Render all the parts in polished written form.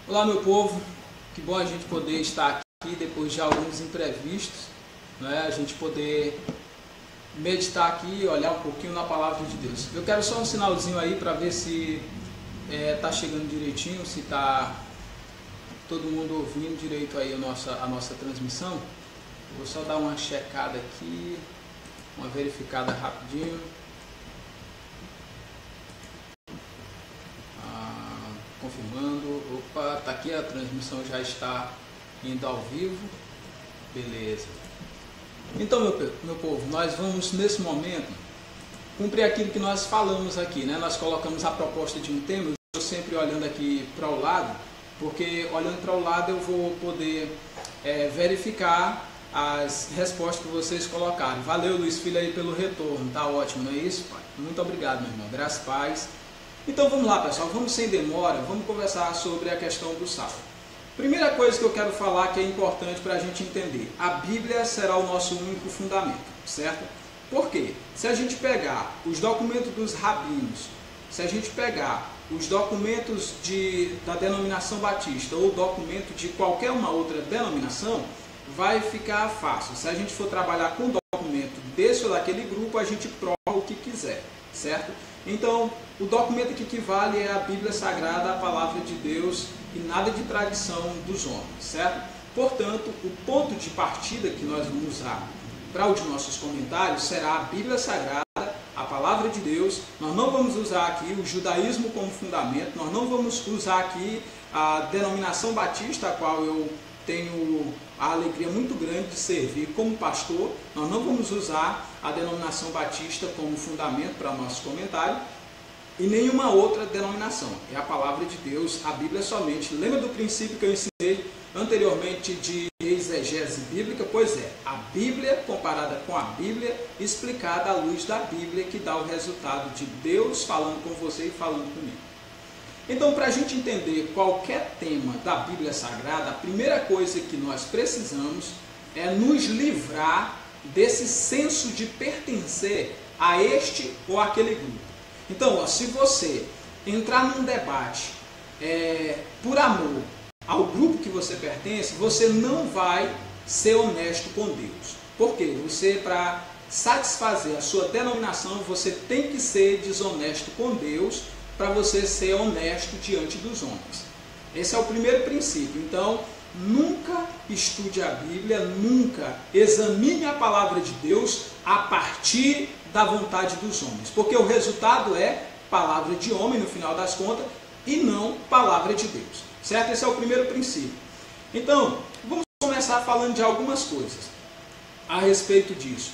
Olá, meu povo, que bom a gente poder estar aqui depois de alguns imprevistos, né? A gente poder meditar aqui e olhar um pouquinho na palavra de Deus. Eu quero só um sinalzinho aí para ver se está chegando direitinho, se está todo mundo ouvindo direito aí a nossa transmissão. Vou só dar uma checada aqui, uma verificada rapidinho. Confirmando, opa, tá aqui, a transmissão já está indo ao vivo, beleza. Então, meu povo, nós vamos nesse momento cumprir aquilo que nós falamos aqui, né? Nós colocamos a proposta de um tema, eu estou sempre olhando aqui para o lado, porque olhando para o lado eu vou poder verificar as respostas que vocês colocaram. Valeu, Luiz Filho, aí pelo retorno, tá ótimo, não é isso, pai? Muito obrigado, meu irmão, graças e paz. Então vamos lá, pessoal, vamos sem demora, vamos conversar sobre a questão do salmo. Primeira coisa que eu quero falar que é importante para a gente entender, a Bíblia será o nosso único fundamento, certo? Por quê? Se a gente pegar os documentos dos rabinos, se a gente pegar os documentos da denominação batista ou documento de qualquer uma outra denominação, vai ficar fácil. Se a gente for trabalhar com documento desse ou daquele grupo, a gente prova o que quiser, certo? Então, o documento que vale é a Bíblia Sagrada, a Palavra de Deus e nada de tradição dos homens, certo? Portanto, o ponto de partida que nós vamos usar para os nossos comentários será a Bíblia Sagrada, a Palavra de Deus. Nós não vamos usar aqui o judaísmo como fundamento, nós não vamos usar aqui a denominação batista, a qual eu tenho a alegria muito grande de servir como pastor. Nós não vamos usar a denominação batista como fundamento para o nosso comentário e nenhuma outra denominação. É a palavra de Deus, a Bíblia somente. Lembra do princípio que eu ensinei anteriormente de exegese bíblica? Pois é, a Bíblia comparada com a Bíblia, explicada à luz da Bíblia, que dá o resultado de Deus falando com você e falando comigo. Então, para a gente entender qualquer tema da Bíblia Sagrada, a primeira coisa que nós precisamos é nos livrar desse senso de pertencer a este ou aquele grupo. Então, se você entrar num debate por amor ao grupo que você pertence, você não vai ser honesto com Deus. Por quê? Você, para satisfazer a sua denominação, você tem que ser desonesto com Deus, para você ser honesto diante dos homens. Esse é o primeiro princípio. Então, nunca estude a Bíblia, nunca examine a palavra de Deus a partir da vontade dos homens, porque o resultado é palavra de homem no final das contas e não palavra de Deus, certo? Esse é o primeiro princípio. Então, vamos começar falando de algumas coisas a respeito disso.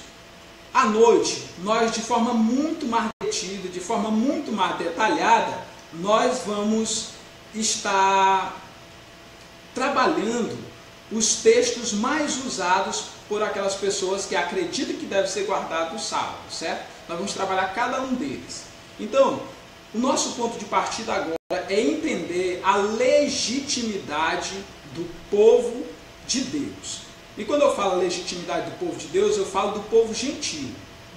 À noite, nós, de forma muito mais detida, de forma muito mais detalhada, nós vamos estar trabalhando os textos mais usados por aquelas pessoas que acreditam que deve ser guardado o sábado, certo? Nós vamos trabalhar cada um deles. Então, o nosso ponto de partida agora é entender a legitimidade do povo de Deus. E quando eu falo legitimidade do povo de Deus, eu falo do povo gentil,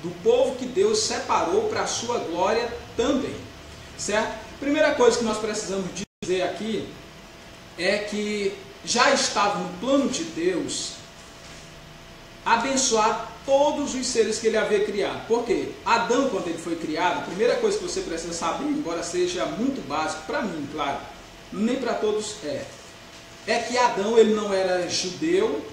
do povo que Deus separou para a sua glória também, certo? Primeira coisa que nós precisamos dizer aqui é que já estava no plano de Deus abençoar todos os seres que ele havia criado. Por quê? Adão, quando ele foi criado, a primeira coisa que você precisa saber, embora seja muito básico, para mim, claro, nem para todos é que Adão ele não era judeu.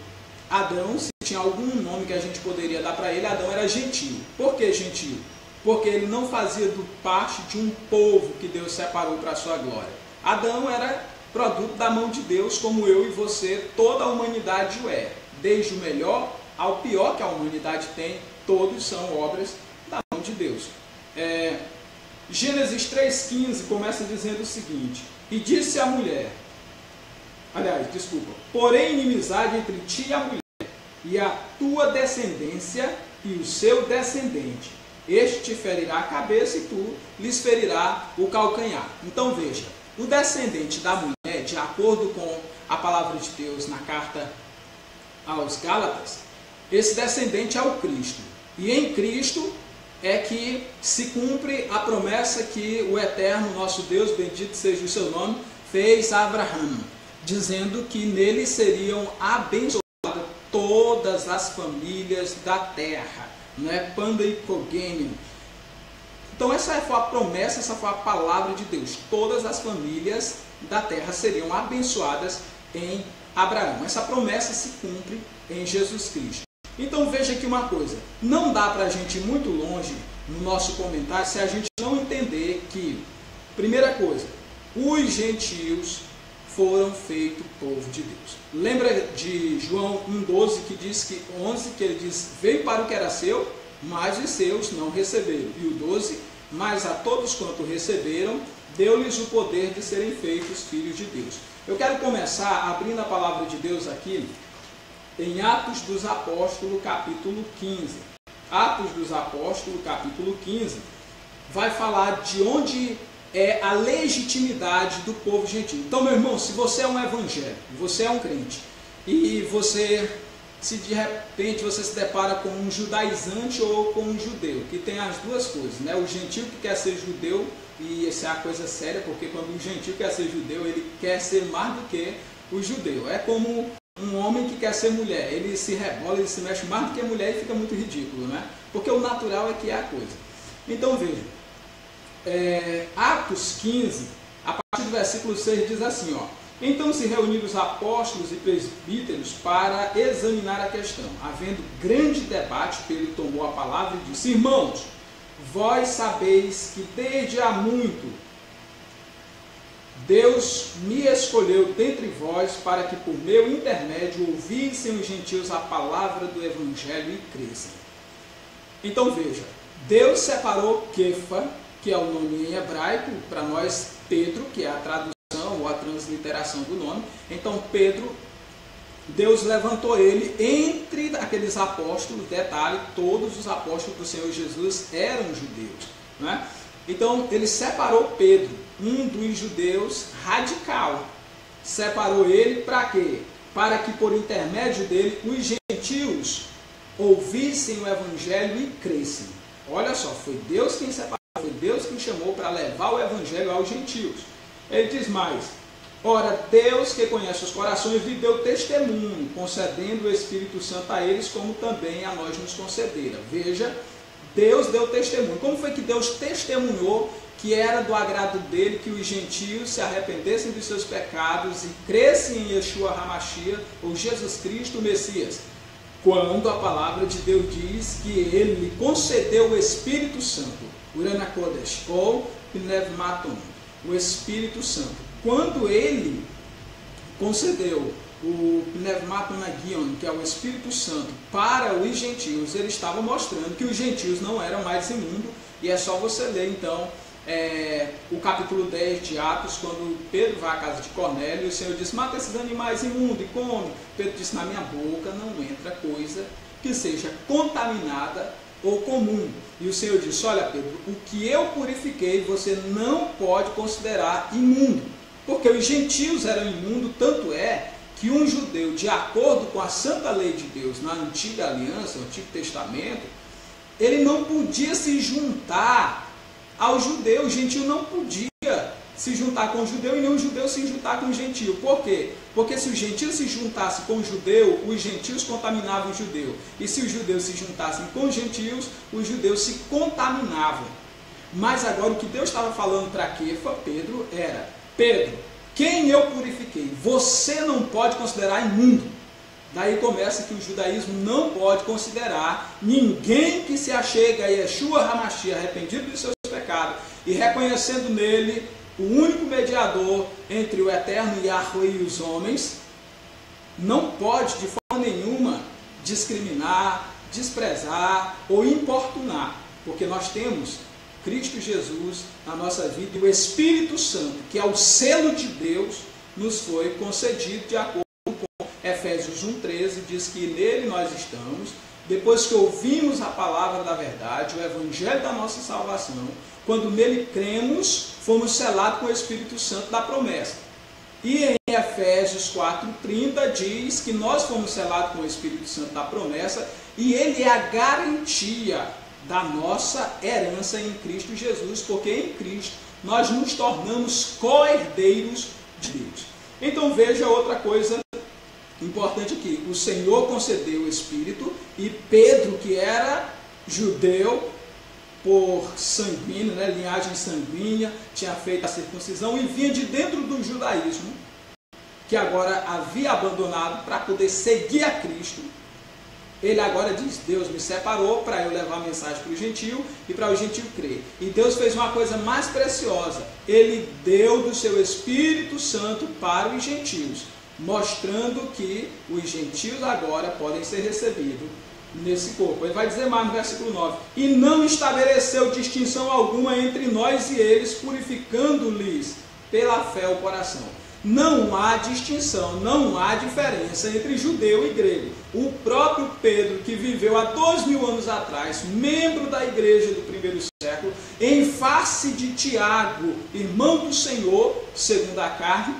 Adão, se tinha algum nome que a gente poderia dar para ele, Adão era gentil. Por que gentil? Porque ele não fazia parte de um povo que Deus separou para a sua glória. Adão era produto da mão de Deus, como eu e você, toda a humanidade o é. Desde o melhor ao pior que a humanidade tem, todos são obras da mão de Deus. Gênesis 3,15 começa dizendo o seguinte: e disse a mulher, porém inimizade entre ti e a mulher, e a tua descendência e o seu descendente. Este te ferirá a cabeça e tu lhes ferirá o calcanhar. Então veja, o descendente da mulher, de acordo com a palavra de Deus na carta aos Gálatas, esse descendente é o Cristo. E em Cristo é que se cumpre a promessa que o Eterno, nosso Deus, bendito seja o seu nome, fez a Abraão, dizendo que nele seriam abençoadas todas as famílias da terra, não é? Panda e Cogênio. Então essa foi a promessa, essa foi a palavra de Deus. Todas as famílias da terra seriam abençoadas em Abraão. Essa promessa se cumpre em Jesus Cristo. Então veja aqui uma coisa, não dá para a gente ir muito longe no nosso comentário se a gente não entender que, primeira coisa, os gentios foram feitos povo de Deus. Lembra de João 1,12 que diz que 11, que ele diz, veio para o que era seu, mas os seus não receberam. E o 12, mas a todos quanto receberam, deu-lhes o poder de serem feitos filhos de Deus. Eu quero começar abrindo a palavra de Deus aqui em Atos dos Apóstolos, capítulo 15. Atos dos Apóstolos, capítulo 15, vai falar de onde é a legitimidade do povo gentil. Então, meu irmão, se você é um evangélico, você é um crente, e você, se de repente você se depara com um judaizante ou com um judeu, que tem as duas coisas, né? O gentil que quer ser judeu, e essa é a coisa séria, porque quando o gentil quer ser judeu, ele quer ser mais do que o judeu. É como um homem que quer ser mulher, ele se rebola, ele se mexe mais do que a mulher e fica muito ridículo, né? Porque o natural é que é a coisa. Então veja, Atos 15, a partir do versículo 6 diz assim, ó: então se reuniram os apóstolos e presbíteros para examinar a questão. Havendo grande debate, Pedro tomou a palavra e disse, irmãos, vós sabeis que desde há muito Deus me escolheu dentre vós para que por meu intermédio ouvissem os gentios a palavra do evangelho e crescem. Então veja, Deus separou Kefa, que é o nome em hebraico, para nós Pedro, que é a tradução ou a transliteração do nome. Então Pedro, Deus levantou ele entre aqueles apóstolos, detalhe, todos os apóstolos do Senhor Jesus eram judeus, né? Então ele separou Pedro, um dos judeus radical. Separou ele para quê? Para que por intermédio dele os gentios ouvissem o evangelho e crescem. Olha só, foi Deus quem separou, foi Deus quem chamou para levar o evangelho aos gentios. Ele diz mais, ora, Deus que conhece os corações lhe deu testemunho, concedendo o Espírito Santo a eles, como também a nós nos concedera. Veja, Deus deu testemunho. Como foi que Deus testemunhou que era do agrado dele que os gentios se arrependessem dos seus pecados e crescem em Yeshua HaMashiach, ou Jesus Cristo, o Messias? Quando a palavra de Deus diz que ele lhe concedeu o Espírito Santo, Urana Kodesh, ou Pneumaton, o Espírito Santo. Quando ele concedeu o Pneumaton Agion, que é o Espírito Santo, para os gentios, ele estava mostrando que os gentios não eram mais imundos, e é só você ler então o capítulo 10 de Atos, quando Pedro vai à casa de Cornélio, e o Senhor disse, mata esses animais imundos e come. Pedro disse, na minha boca não entra coisa que seja contaminada ou comum. E o Senhor disse, olha Pedro, o que eu purifiquei você não pode considerar imundo, porque os gentios eram imundos, tanto é que um judeu, de acordo com a santa lei de Deus, na antiga aliança, no Antigo Testamento, ele não podia se juntar ao judeu. O gentio não podia se juntar com o judeu e nem o judeu se juntar com o gentio. Por quê? Porque se o gentio se juntasse com o judeu, os gentios contaminavam o judeu. E se os judeus se juntassem com os gentios se contaminavam. Mas agora o que Deus estava falando para Kefa, Pedro, era, Pedro, quem eu purifiquei, você não pode considerar imundo. Daí começa que o judaísmo não pode considerar ninguém que se achega a Yeshua HaMashiach, arrependido dos seus pecados e reconhecendo nele o único mediador entre o eterno Yahweh e os homens, não pode de forma nenhuma discriminar, desprezar ou importunar, porque nós temos Cristo Jesus na nossa vida e o Espírito Santo, que é o selo de Deus, nos foi concedido de acordo com Efésios 1,13, diz que nele nós estamos, depois que ouvimos a palavra da verdade, o evangelho da nossa salvação, quando nele cremos, fomos selados com o Espírito Santo da promessa. E em Efésios 4,30 diz que nós fomos selados com o Espírito Santo da promessa e ele é a garantia da nossa herança em Cristo Jesus, porque em Cristo nós nos tornamos co-herdeiros de Deus. Então veja outra coisa importante aqui. O Senhor concedeu o Espírito e Pedro, que era judeu por sanguíneo, né, linhagem sanguínea, tinha feito a circuncisão e vinha de dentro do judaísmo, que agora havia abandonado para poder seguir a Cristo. Ele agora diz: Deus me separou para eu levar a mensagem para o gentio e para o gentio crer. E Deus fez uma coisa mais preciosa. Ele deu do seu Espírito Santo para os gentios, mostrando que os gentios agora podem ser recebidos nesse corpo. Ele vai dizer mais no versículo 9: e não estabeleceu distinção alguma entre nós e eles, purificando-lhes pela fé o coração. Não há distinção, não há diferença entre judeu e grego. O próprio Pedro, que viveu há 2000 anos atrás, membro da igreja do primeiro século, em face de Tiago, irmão do Senhor, segundo a carne,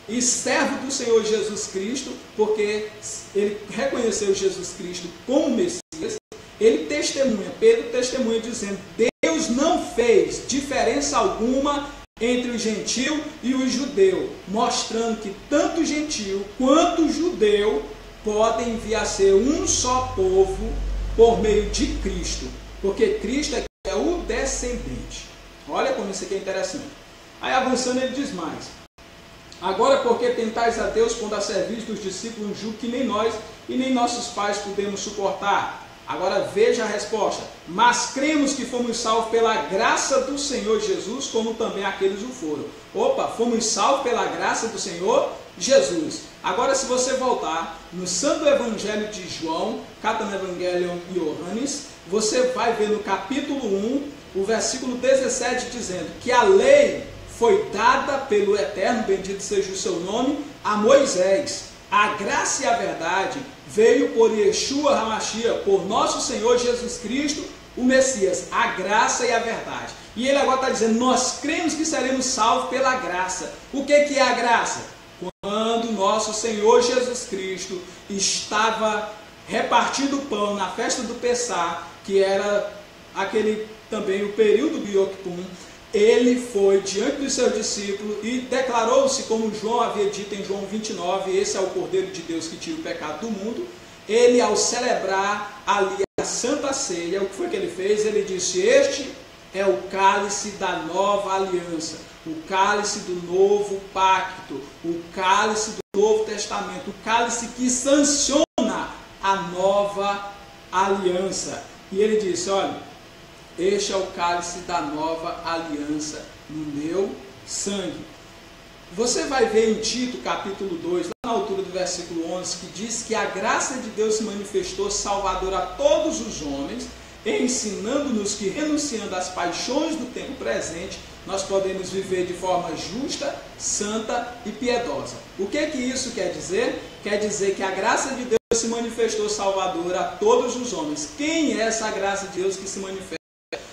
e servo do Senhor Jesus Cristo, porque ele reconheceu Jesus Cristo como Messias, ele testemunha, Pedro testemunha dizendo: Deus não fez diferença alguma entre o gentio e o judeu, mostrando que tanto o gentio quanto o judeu podem vir a ser um só povo por meio de Cristo, porque Cristo é o descendente. Olha como isso aqui é interessante. Aí avançando ele diz mais: agora, porque tentais a Deus quando a serviço dos discípulos um jugo que nem nós e nem nossos pais podemos suportar. Agora veja a resposta: mas cremos que fomos salvos pela graça do Senhor Jesus, como também aqueles o foram. Opa, fomos salvos pela graça do Senhor Jesus. Agora, se você voltar no Santo Evangelho de João, Catam Evangelion Iohannis, você vai ver no capítulo 1, o versículo 17, dizendo que a lei foi dada pelo Eterno, bendito seja o seu nome, a Moisés. A graça e a verdade veio por Yeshua HaMashiach, por nosso Senhor Jesus Cristo, o Messias. A graça e a verdade. E ele agora está dizendo: nós cremos que seremos salvos pela graça. O que é a graça? Quando nosso Senhor Jesus Cristo estava repartindo o pão na festa do Pessah, que era aquele também o período do Yom Kippur, ele foi diante dos seus discípulos e declarou-se, como João havia dito em João 29, esse é o Cordeiro de Deus que tira o pecado do mundo. Ele, ao celebrar ali a Santa Ceia, o que foi que ele fez? Ele disse: este é o cálice da nova aliança, o cálice do novo pacto, o cálice do Novo Testamento, o cálice que sanciona a nova aliança. E ele disse: olha, este é o cálice da nova aliança no meu sangue. Você vai ver em Tito, capítulo 2, lá na altura do versículo 11, que diz que a graça de Deus se manifestou salvadora a todos os homens, ensinando-nos que, renunciando às paixões do tempo presente, nós podemos viver de forma justa, santa e piedosa. O que isso quer dizer? Quer dizer que a graça de Deus se manifestou salvadora a todos os homens. Quem é essa graça de Deus que se manifesta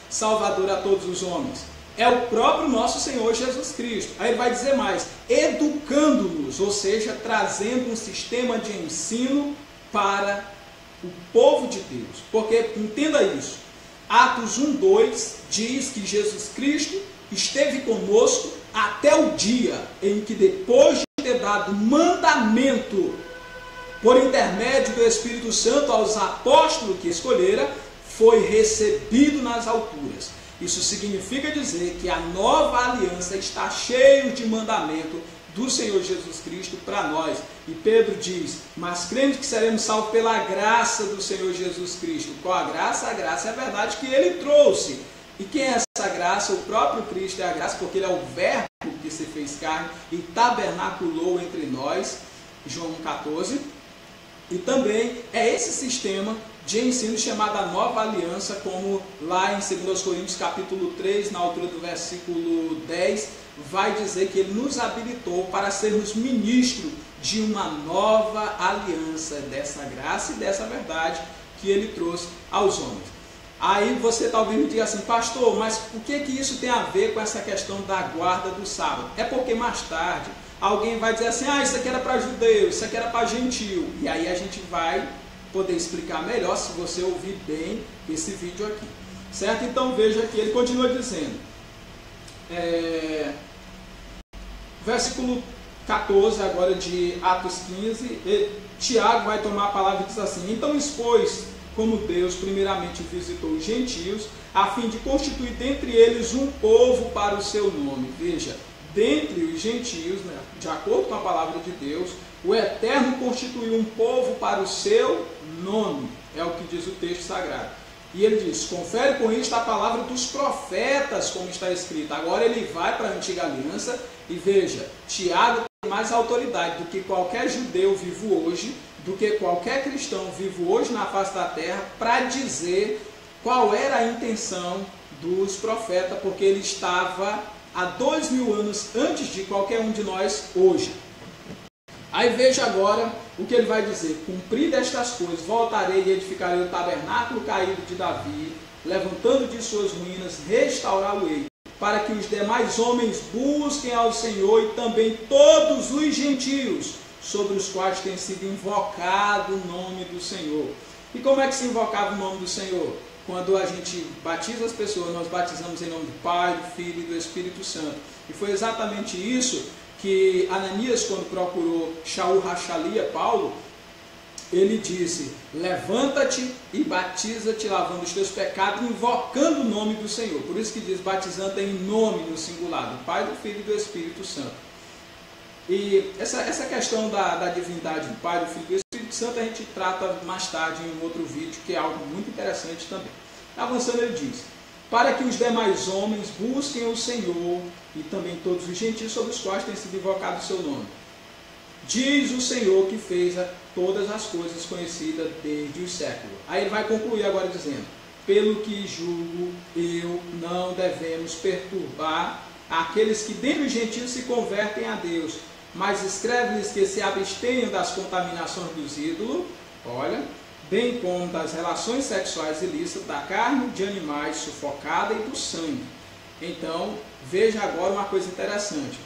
salvador a todos os homens? É o próprio nosso Senhor Jesus Cristo. Aí ele vai dizer mais: educando-nos, ou seja, trazendo um sistema de ensino para o povo de Deus. Porque, entenda isso, Atos 1:2 diz que Jesus Cristo esteve conosco até o dia em que, depois de ter dado mandamento por intermédio do Espírito Santo aos apóstolos que escolhera, foi recebido nas alturas. Isso significa dizer que a nova aliança está cheia de mandamento do Senhor Jesus Cristo para nós. E Pedro diz: mas cremos que seremos salvos pela graça do Senhor Jesus Cristo. Qual a graça? A graça é a verdade que ele trouxe. E quem é essa graça? O próprio Cristo é a graça, porque ele é o verbo que se fez carne e tabernaculou entre nós. João 14. E também é esse sistema de ensino chamado a nova aliança, como lá em 2 Coríntios capítulo 3, na altura do versículo 10, vai dizer que ele nos habilitou para sermos ministros de uma nova aliança, dessa graça e dessa verdade que ele trouxe aos homens. Aí você talvez me diga assim: pastor, mas o que isso tem a ver com essa questão da guarda do sábado? É porque mais tarde alguém vai dizer assim: isso aqui era para judeu, isso aqui era para gentil. E aí a gente vai poder explicar melhor se você ouvir bem esse vídeo aqui, certo? Então veja que ele continua dizendo, versículo 14, agora de Atos 15, Tiago vai tomar a palavra e diz assim: então expôs como Deus primeiramente visitou os gentios, a fim de constituir dentre eles um povo para o seu nome. Veja, dentre os gentios, né, de acordo com a palavra de Deus, o Eterno constituiu um povo para o seu nome, é o que diz o texto sagrado. E ele diz, confere com isto a palavra dos profetas, como está escrito. Agora ele vai para a antiga aliança e veja, Tiago tem mais autoridade do que qualquer judeu vivo hoje, do que qualquer cristão vivo hoje na face da terra, para dizer qual era a intenção dos profetas, porque ele estava há 2000 anos antes de qualquer um de nós hoje. Aí veja agora o que ele vai dizer: cumpridas estas coisas, voltarei e edificarei o tabernáculo caído de Davi, levantando de suas ruínas, restaurá-lo-ei, para que os demais homens busquem ao Senhor e também todos os gentios, sobre os quais tem sido invocado o nome do Senhor. E como é que se invocava o nome do Senhor? Quando a gente batiza as pessoas, nós batizamos em nome do Pai, do Filho e do Espírito Santo. E foi exatamente isso que Ananias, quando procurou Shaul Rachalia, Paulo, ele disse: levanta-te e batiza-te, lavando os teus pecados, invocando o nome do Senhor. Por isso que diz batizando em nome no singular, do Pai, do Filho e do Espírito Santo. E essa questão da divindade do Pai, do Filho e do Espírito Santo a gente trata mais tarde em um outro vídeo, que é algo muito interessante também. Avançando, ele diz: para que os demais homens busquem o Senhor e também todos os gentios sobre os quais tem sido invocado o seu nome. Diz o Senhor que fez todas as coisas conhecidas desde os séculos. Aí ele vai concluir agora dizendo: pelo que julgo eu, não devemos perturbar aqueles que dentre os gentios se convertem a Deus, mas escreve-lhes que se abstenham das contaminações dos ídolos, olha, bem como das relações sexuais ilícitas, da carne de animais sufocada e do sangue. Então, veja agora uma coisa interessante.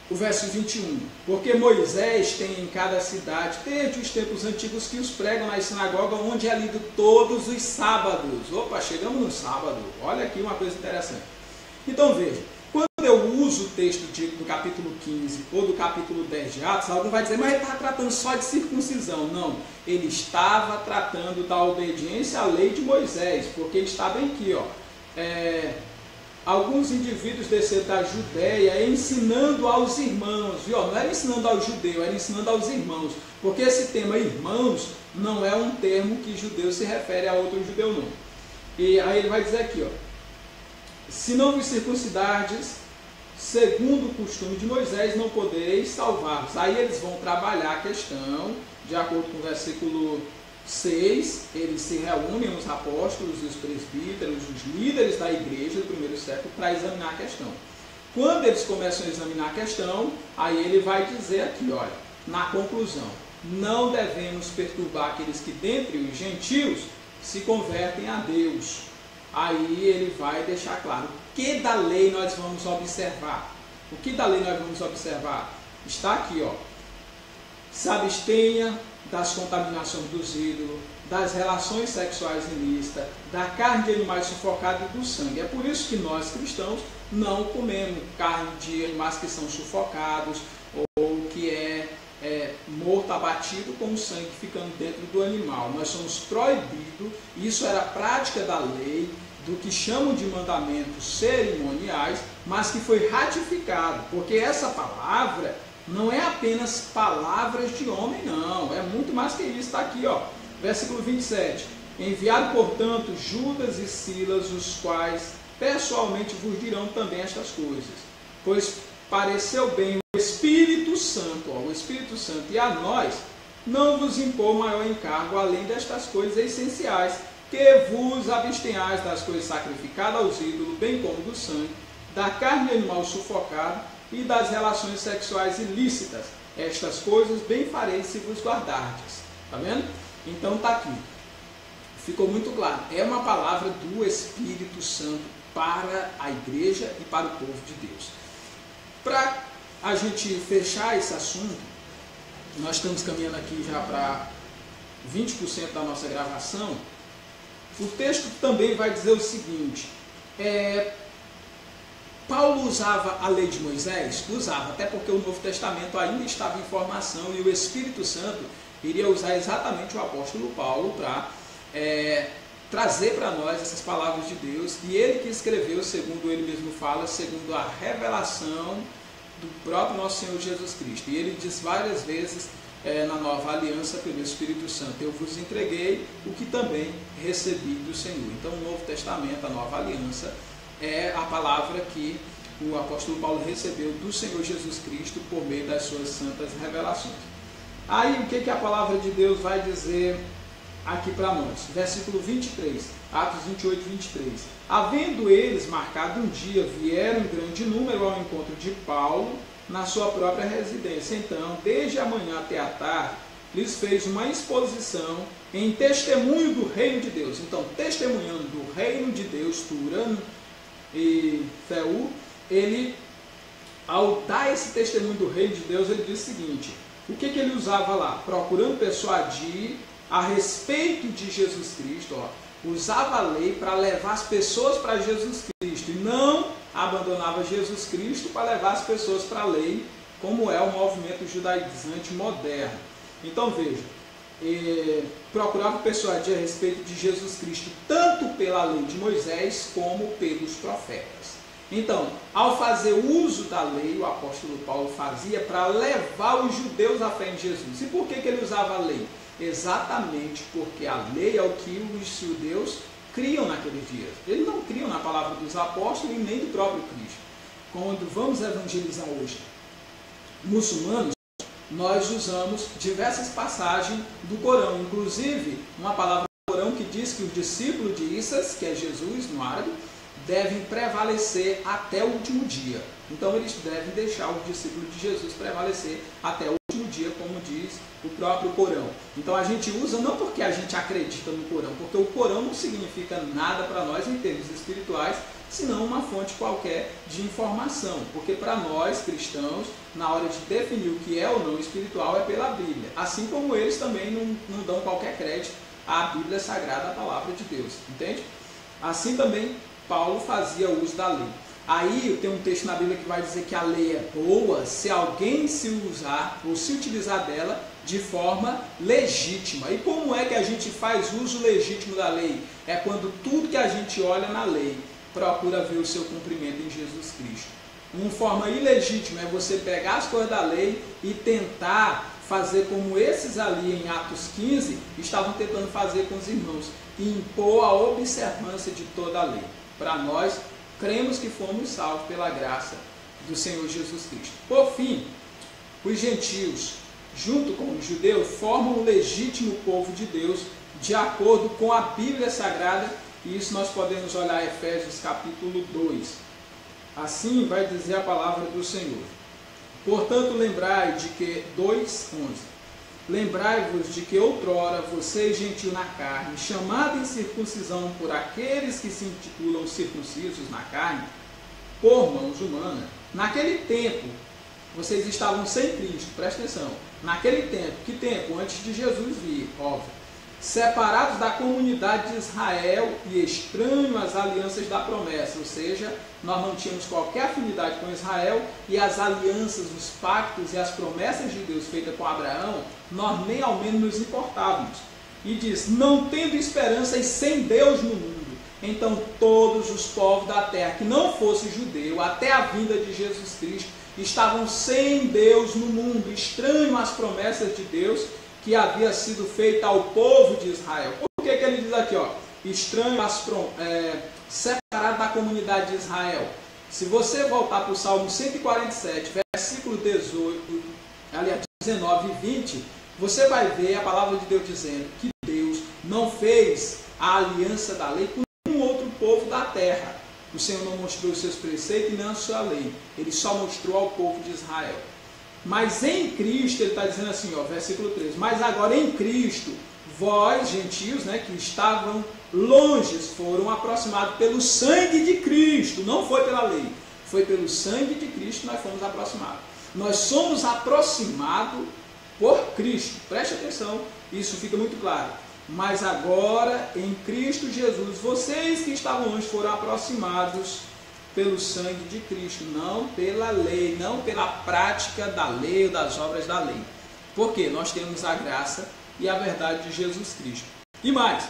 O verso 21. Porque Moisés tem em cada cidade, desde os tempos antigos, que os pregam na sinagoga, onde é lido todos os sábados. Opa, chegamos no sábado. Olha aqui uma coisa interessante. Então, veja. Quando eu uso o texto do capítulo 15 ou do capítulo 10 de Atos, alguém vai dizer, mas ele está tratando só de circuncisão. Não, ele estava tratando da obediência à lei de Moisés, porque ele está bem aqui, ó. Alguns indivíduos desceram da Judéia ensinando aos irmãos, viu? Não era ensinando aos judeus, era ensinando aos irmãos, porque esse tema irmãos não é um termo que judeu se refere a outro judeu, não. E aí ele vai dizer aqui, ó, se não vos circuncidardes, segundo o costume de Moisés, não podereis salvar-vos. Aí eles vão trabalhar a questão, de acordo com o versículo 6, eles se reúnem, os apóstolos, os presbíteros, os líderes da igreja do primeiro século, para examinar a questão. Quando eles começam a examinar a questão, aí ele vai dizer aqui, olha, na conclusão, não devemos perturbar aqueles que dentre os gentios se convertem a Deus. Aí ele vai deixar claro o que da lei nós vamos observar. O que da lei nós vamos observar? Está aqui, ó. Se abstenha das contaminações dos ídolos, das relações sexuais ilícitas, da carne de animais sufocados e do sangue. É por isso que nós cristãos não comemos carne de animais que são sufocados ou que é morto, abatido com o sangue ficando dentro do animal. Nós somos proibidos, isso era prática da lei, do que chamam de mandamentos cerimoniais, mas que foi ratificado, porque essa palavra não é apenas palavras de homem, não, é muito mais que isso. Está aqui, ó, versículo 27. Enviado, portanto, Judas e Silas, os quais pessoalmente vos dirão também estas coisas, pois pareceu bem o Espírito Santo, ó, o Espírito Santo e a nós, não vos impor maior encargo, além destas coisas essenciais, que vos abstenhais das coisas sacrificadas aos ídolos, bem como do sangue, da carne de animal sufocado e das relações sexuais ilícitas. Estas coisas bem fareis se vos guardardes. Está vendo? Então está aqui. Ficou muito claro. É uma palavra do Espírito Santo para a igreja e para o povo de Deus. Para a gente fechar esse assunto, nós estamos caminhando aqui já para 20% da nossa gravação. O texto também vai dizer o seguinte: Paulo usava a lei de Moisés? Usava, até porque o Novo Testamento ainda estava em formação e o Espírito Santo iria usar exatamente o apóstolo Paulo para trazer para nós essas palavras de Deus, e ele que escreveu, segundo ele mesmo fala, segundo a revelação do próprio nosso Senhor Jesus Cristo. E ele diz várias vezes na nova aliança pelo Espírito Santo: eu vos entreguei o que também recebi do Senhor. Então o Novo Testamento, a nova aliança, é a palavra que o apóstolo Paulo recebeu do Senhor Jesus Cristo por meio das suas santas revelações. Aí o que a palavra de Deus vai dizer aqui para nós? Versículo 23, Atos 28, 23. Havendo eles marcado um dia, vieram em grande número ao encontro de Paulo na sua própria residência. Então, desde a manhã até a tarde, lhes fez uma exposição em testemunho do reino de Deus. Então, testemunhando do reino de Deus, Turano e Feu, ele, ao dar esse testemunho do reino de Deus, ele diz o seguinte: o que ele usava lá? Procurando persuadir a respeito de Jesus Cristo, usava a lei para levar as pessoas para Jesus Cristo, e não abandonava Jesus Cristo para levar as pessoas para a lei, como é o movimento judaizante moderno. Então veja, procurava persuadir a respeito de Jesus Cristo, tanto pela lei de Moisés, como pelos profetas. Então, ao fazer uso da lei, o apóstolo Paulo fazia para levar os judeus à fé em Jesus. E por que ele usava a lei? Exatamente porque a lei é o que os judeus criam naqueles dias. Eles não criam na palavra dos apóstolos e nem do próprio Cristo. Quando vamos evangelizar hoje muçulmanos, nós usamos diversas passagens do Corão, inclusive uma palavra do Corão que diz que os discípulos de Isa, que é Jesus no árabe, devem prevalecer até o último dia. Então eles devem deixar os discípulos de Jesus prevalecer até o último dia, como diz o próprio Corão. Então a gente usa não porque a gente acredita no Corão, porque o Corão não significa nada para nós em termos espirituais, senão uma fonte qualquer de informação. Porque para nós cristãos, na hora de definir o que é ou não espiritual, é pela Bíblia. Assim como eles também não dão qualquer crédito à Bíblia Sagrada, a palavra de Deus. Entende? Assim também Paulo fazia uso da lei. Aí tem um texto na Bíblia que vai dizer que a lei é boa se alguém se usar ou se utilizar dela de forma legítima. E como é que a gente faz uso legítimo da lei? É quando tudo que a gente olha na lei procura ver o seu cumprimento em Jesus Cristo. Uma forma ilegítima é você pegar as coisas da lei e tentar fazer como esses ali em Atos 15 estavam tentando fazer com os irmãos, e impor a observância de toda a lei. Para nós, cremos que fomos salvos pela graça do Senhor Jesus Cristo. Por fim, os gentios, junto com os judeus, formam o legítimo povo de Deus, de acordo com a Bíblia Sagrada, e isso nós podemos olhar em Efésios capítulo 2. Assim vai dizer a palavra do Senhor. Portanto, lembrai de que, 2:11, lembrai-vos de que outrora vocês, gentios na carne, chamados em circuncisão por aqueles que se intitulam circuncisos na carne, por mãos humanas, naquele tempo, vocês estavam sem Cristo, presta atenção, naquele tempo, que tempo? Antes de Jesus vir, óbvio, separados da comunidade de Israel e estranhos às alianças da promessa, ou seja, nós não tínhamos qualquer afinidade com Israel, e as alianças, os pactos e as promessas de Deus feitas com Abraão, nós nem ao menos nos importávamos. E diz, não tendo esperança e sem Deus no mundo, então todos os povos da terra que não fosse judeu, até a vinda de Jesus Cristo, estavam sem Deus no mundo, estranhos às promessas de Deus, que havia sido feita ao povo de Israel. Por que ele diz aqui, estranho, separado da comunidade de Israel? Se você voltar para o Salmo 147, versículo 18, aliás, 19 e 20, você vai ver a palavra de Deus dizendo que Deus não fez a aliança da lei com nenhum outro povo da terra. O Senhor não mostrou os seus preceitos e nem a sua lei. Ele só mostrou ao povo de Israel. Mas em Cristo, ele está dizendo assim, versículo 13, mas agora em Cristo, vós, gentios, que estavam longe, foram aproximados pelo sangue de Cristo, não foi pela lei, foi pelo sangue de Cristo que nós fomos aproximados. Nós somos aproximados por Cristo, preste atenção, isso fica muito claro. Mas agora, em Cristo Jesus, vocês que estavam longe foram aproximados pelo sangue de Cristo, não pela lei, não pela prática da lei ou das obras da lei. Porque nós temos a graça e a verdade de Jesus Cristo. E mais,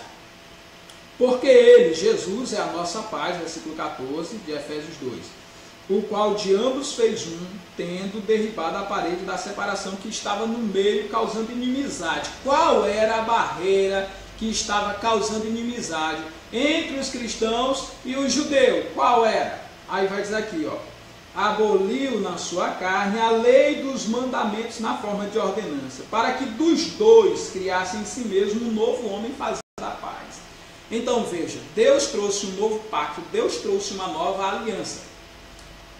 porque ele, Jesus, é a nossa paz, versículo 14 de Efésios 2, o qual de ambos fez um, tendo derribado a parede da separação que estava no meio, causando inimizade. Qual era a barreira que estava causando inimizade entre os cristãos e os judeus? Qual era? Aí vai dizer aqui, ó, aboliu na sua carne a lei dos mandamentos na forma de ordenança, para que dos dois criassem em si mesmo um novo homem fazendo a paz. Então veja, Deus trouxe um novo pacto, Deus trouxe uma nova aliança.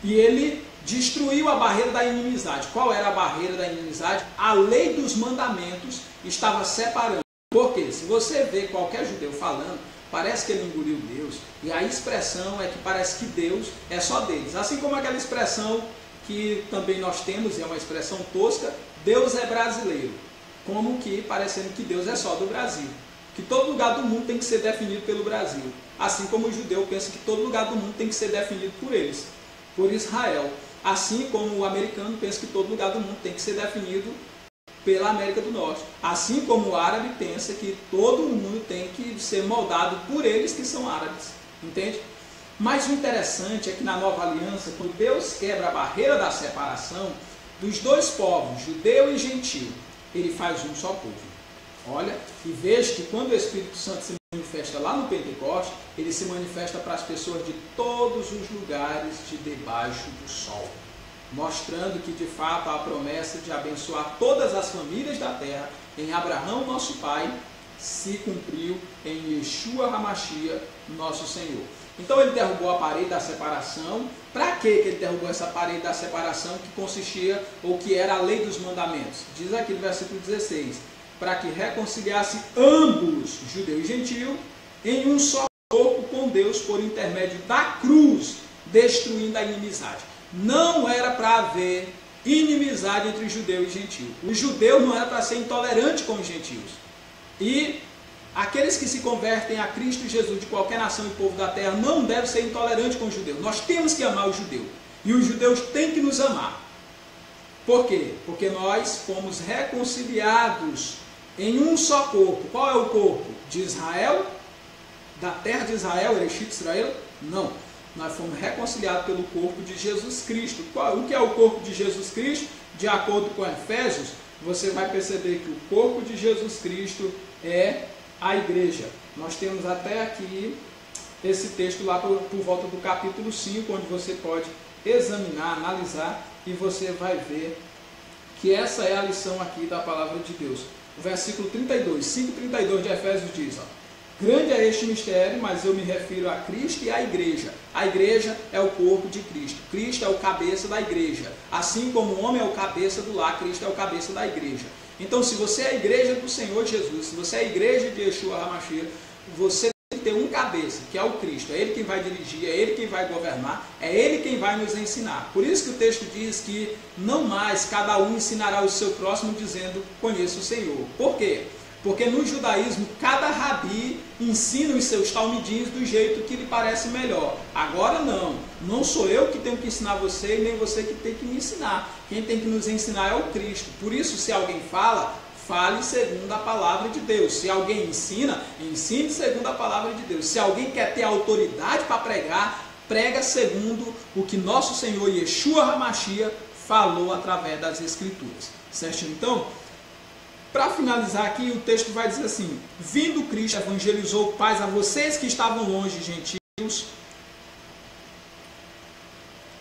E ele destruiu a barreira da inimizade. Qual era a barreira da inimizade? A lei dos mandamentos estava separando. Porque se você vê qualquer judeu falando, parece que ele engoliu Deus. E a expressão é que parece que Deus é só deles. Assim como aquela expressão que também nós temos, é uma expressão tosca, Deus é brasileiro. Como que parecendo que Deus é só do Brasil. Que todo lugar do mundo tem que ser definido pelo Brasil. Assim como o judeu pensa que todo lugar do mundo tem que ser definido por eles. Por Israel, assim como o americano pensa que todo lugar do mundo tem que ser definido pela América do Norte, assim como o árabe pensa que todo mundo tem que ser moldado por eles que são árabes, entende? Mas o interessante é que na nova aliança, quando Deus quebra a barreira da separação dos dois povos, judeu e gentil, ele faz um só povo. Olha, e veja que quando o Espírito Santo se manifesta lá no Pentecoste, ele se manifesta para as pessoas de todos os lugares de debaixo do sol, mostrando que de fato a promessa de abençoar todas as famílias da terra em Abraão, nosso pai, se cumpriu em Yeshua HaMashiach, nosso Senhor. Então ele derrubou a parede da separação. Para que ele derrubou essa parede da separação que consistia, ou que era a lei dos mandamentos? Diz aqui no versículo 16, para que reconciliasse ambos, judeu e gentil, em um só corpo com Deus por intermédio da cruz, destruindo a inimizade. Não era para haver inimizade entre judeu e gentil. O judeu não era para ser intolerante com os gentios. E aqueles que se convertem a Cristo Jesus de qualquer nação e povo da terra não devem ser intolerantes com o judeu. Nós temos que amar o judeu. E os judeus têm que nos amar. Por quê? Porque nós fomos reconciliados em um só corpo. Qual é o corpo? De Israel? Da terra de Israel, Erechit Israel? Não. Nós fomos reconciliados pelo corpo de Jesus Cristo. O que é o corpo de Jesus Cristo? De acordo com Efésios, você vai perceber que o corpo de Jesus Cristo é a igreja. Nós temos até aqui esse texto lá por volta do capítulo 5, onde você pode examinar, analisar, e você vai ver que essa é a lição aqui da palavra de Deus. O versículo 32, 5:32 de Efésios diz, ó, grande é este mistério, mas eu me refiro a Cristo e à igreja. A igreja é o corpo de Cristo. Cristo é o cabeça da igreja. Assim como o homem é o cabeça do lar, Cristo é o cabeça da igreja. Então, se você é a igreja do Senhor Jesus, se você é a igreja de Yeshua HaMashiach, você tem que ter um cabeça, que é o Cristo. É Ele quem vai dirigir, é Ele quem vai governar, é Ele quem vai nos ensinar. Por isso que o texto diz que não mais cada um ensinará o seu próximo dizendo, conheço o Senhor. Por quê? Porque no judaísmo, cada rabi ensina os seus talmidins do jeito que lhe parece melhor. Agora não sou eu que tenho que ensinar você e nem você que tem que me ensinar. Quem tem que nos ensinar é o Cristo. Por isso, se alguém fala, fale segundo a palavra de Deus. Se alguém ensina, ensine segundo a palavra de Deus. Se alguém quer ter autoridade para pregar, prega segundo o que nosso Senhor Yeshua HaMashiach falou através das Escrituras. Certo? Então, para finalizar aqui, o texto vai dizer assim, vindo Cristo, evangelizou paz a vocês que estavam longe, gentios,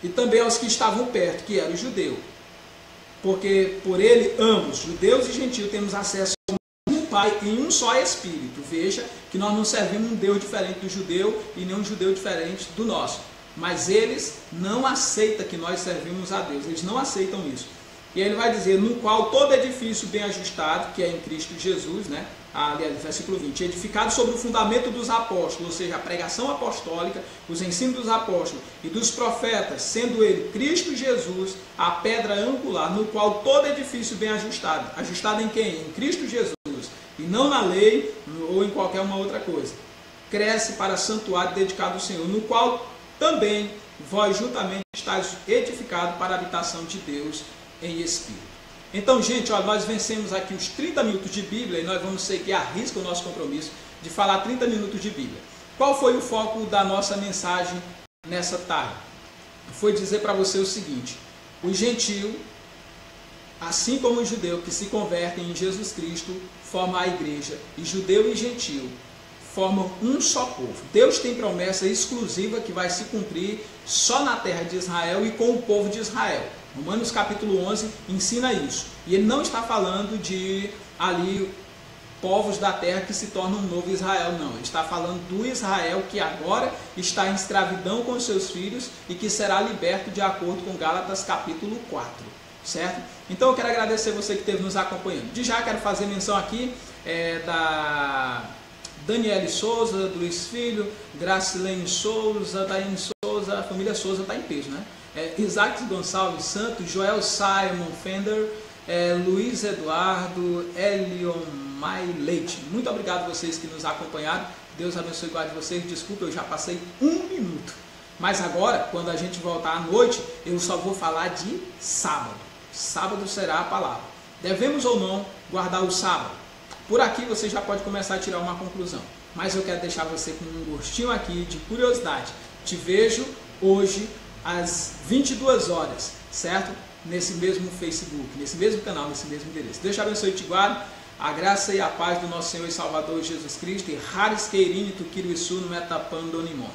e também aos que estavam perto, que era o judeu. Porque por ele, ambos, judeus e gentios, temos acesso ao mesmo Pai em um só Espírito. Veja que nós não servimos um Deus diferente do judeu e nem um judeu diferente do nosso. Mas eles não aceitam que nós servimos a Deus, eles não aceitam isso. E ele vai dizer, no qual todo edifício bem ajustado, que é em Cristo Jesus, né? Aliás, versículo 20, edificado sobre o fundamento dos apóstolos, ou seja, a pregação apostólica, os ensinos dos apóstolos e dos profetas, sendo ele Cristo Jesus, a pedra angular, no qual todo edifício bem ajustado. Ajustado em quem? Em Cristo Jesus, e não na lei ou em qualquer uma outra coisa. Cresce para santuário dedicado ao Senhor, no qual também vós juntamente estáis edificados para a habitação de Deus em Espírito. Então, gente, ó, nós vencemos aqui os 30 minutos de Bíblia e nós vamos seguir à risca o nosso compromisso de falar 30 minutos de Bíblia. Qual foi o foco da nossa mensagem nessa tarde? Foi dizer para você o seguinte: o gentio, assim como o judeu que se convertem em Jesus Cristo, forma a igreja, e judeu e gentio formam um só povo. Deus tem promessa exclusiva que vai se cumprir só na terra de Israel e com o povo de Israel. Romanos capítulo 11 ensina isso. E ele não está falando de ali povos da terra que se tornam um novo Israel, não. Ele está falando do Israel que agora está em escravidão com seus filhos e que será liberto de acordo com Gálatas capítulo 4. Certo? Então eu quero agradecer você que esteve nos acompanhando. De já quero fazer menção aqui da Daniele Souza, do Luiz Filho, Gracilene Souza, Daiane Souza, a família Souza está em peso, né? Isaac Gonçalves Santos, Joel Simon Fender, Luiz Eduardo, Elion Mai Leite. Muito obrigado a vocês que nos acompanharam. Deus abençoe e guarde vocês. Desculpa, eu já passei 1 minuto. Mas agora, quando a gente voltar à noite, eu só vou falar de sábado. Sábado será a palavra. Devemos ou não guardar o sábado? Por aqui você já pode começar a tirar uma conclusão. Mas eu quero deixar você com um gostinho aqui de curiosidade. Te vejo hoje às 22 horas, certo? Nesse mesmo Facebook, nesse mesmo canal, nesse mesmo endereço. Deus te abençoe e te guarde. A graça e a paz do nosso Senhor e Salvador Jesus Cristo. E Haris Queirini Tukiro Isu no Metapandonimon.